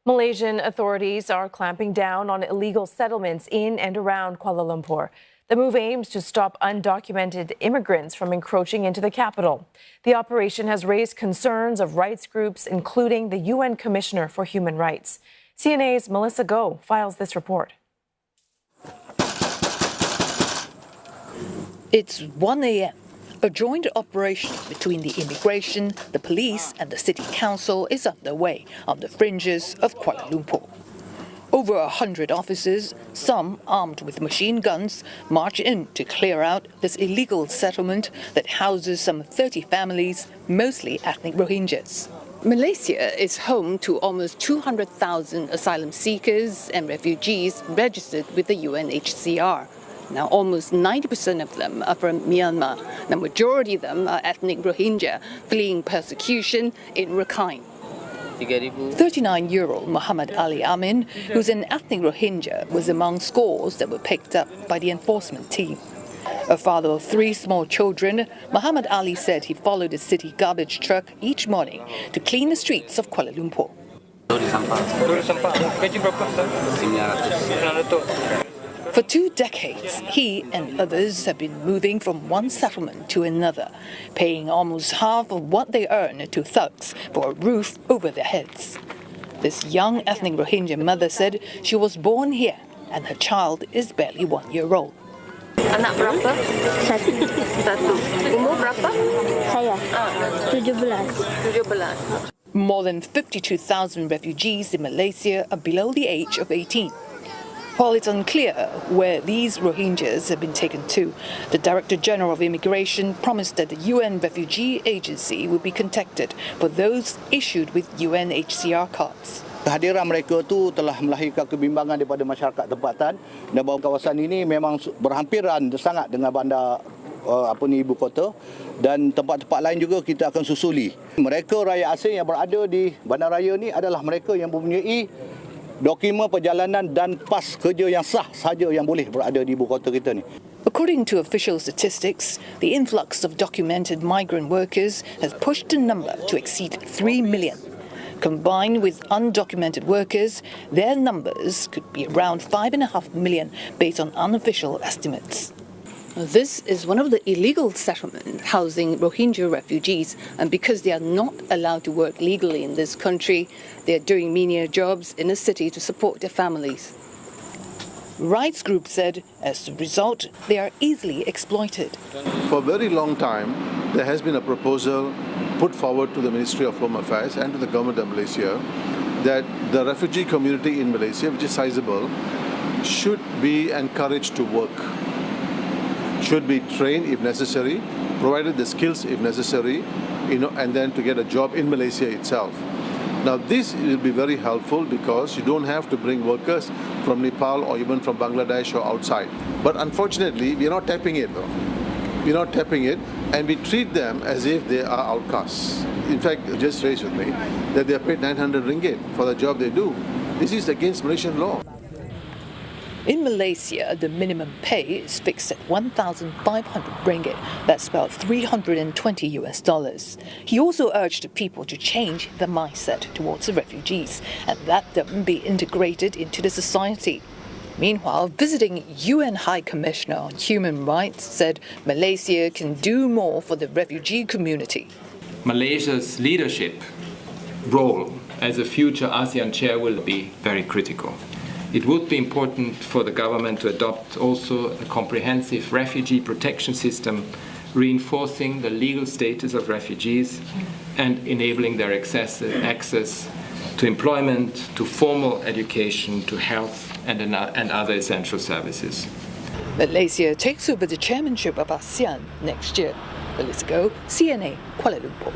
Malaysian authorities are clamping down on illegal settlements in and around Kuala Lumpur. The move aims to stop undocumented immigrants from encroaching into the capital. The operation has raised concerns of rights groups, including the UN Commissioner for Human Rights. CNA's Melissa Goh files this report. It's 1 a.m. A joint operation between the immigration, the police and the city council is underway on the fringes of Kuala Lumpur. Over 100 officers, some armed with machine guns, march in to clear out this illegal settlement that houses some 30 families, mostly ethnic Rohingyas. Malaysia is home to almost 200,000 asylum seekers and refugees registered with the UNHCR. Now, almost 90% of them are from Myanmar. The majority of them are ethnic Rohingya fleeing persecution in Rakhine. 39-year-old Muhammad Ali Amin, who's an ethnic Rohingya, was among scores that were picked up by the enforcement team. A father of 3 small children, Muhammad Ali said he followed a city garbage truck each morning to clean the streets of Kuala Lumpur. For 2 decades, he and others have been moving from one settlement to another, paying almost half of what they earn to thugs for a roof over their heads. This young ethnic Rohingya mother said she was born here and her child is barely 1 year old. Anak berapa? Satu. Umur berapa? Saya 17. More than 52,000 refugees in Malaysia are below the age of 18. While it's unclear where these Rohingyas have been taken to, the Director General of Immigration promised that the UN Refugee Agency would be contacted for those issued with UNHCR cards. Kehadiran mereka tu telah melahirkan kebimbangan daripada masyarakat tempatan dan bahawa kawasan ini memang berhampiran sangat dengan bandar ibu kota dan tempat-tempat lain juga kita akan susuli. Mereka rakyat asing yang berada di bandaraya ini adalah mereka yang mempunyai dokumen perjalanan dan pas kerja yang sah sahaja yang boleh berada di ibu kota kita ni. According to official statistics, the influx of documented migrant workers has pushed the number to exceed 3 million. Combined with undocumented workers, their numbers could be around 5.5 million based on unofficial estimates. This is one of the illegal settlements housing Rohingya refugees, and because they are not allowed to work legally in this country, they are doing menial jobs in the city to support their families. Rights groups said as a result, they are easily exploited. For a very long time, there has been a proposal put forward to the Ministry of Home Affairs and to the government of Malaysia that the refugee community in Malaysia, which is sizable, should be encouraged to work. Should be trained if necessary, provided the skills if necessary, and then to get a job in Malaysia itself. Now this will be very helpful because you don't have to bring workers from Nepal or even from Bangladesh or outside. But unfortunately, we're not tapping it though. We're not tapping it, and we treat them as if they are outcasts. In fact, just raised with me that they are paid 900 ringgit for the job they do. This is against Malaysian law. In Malaysia, the minimum pay is fixed at 1,500 ringgit. That's about $320 US. He also urged people to change their mindset towards the refugees and let them be integrated into the society. Meanwhile, visiting UN High Commissioner on Human Rights said Malaysia can do more for the refugee community. Malaysia's leadership role as a future ASEAN chair will be very critical. It would be important for the government to adopt also a comprehensive refugee protection system, reinforcing the legal status of refugees and enabling their access to employment, to formal education, to health and other essential services. Malaysia takes over the chairmanship of ASEAN next year. Melissa Goh, CNA, Kuala Lumpur.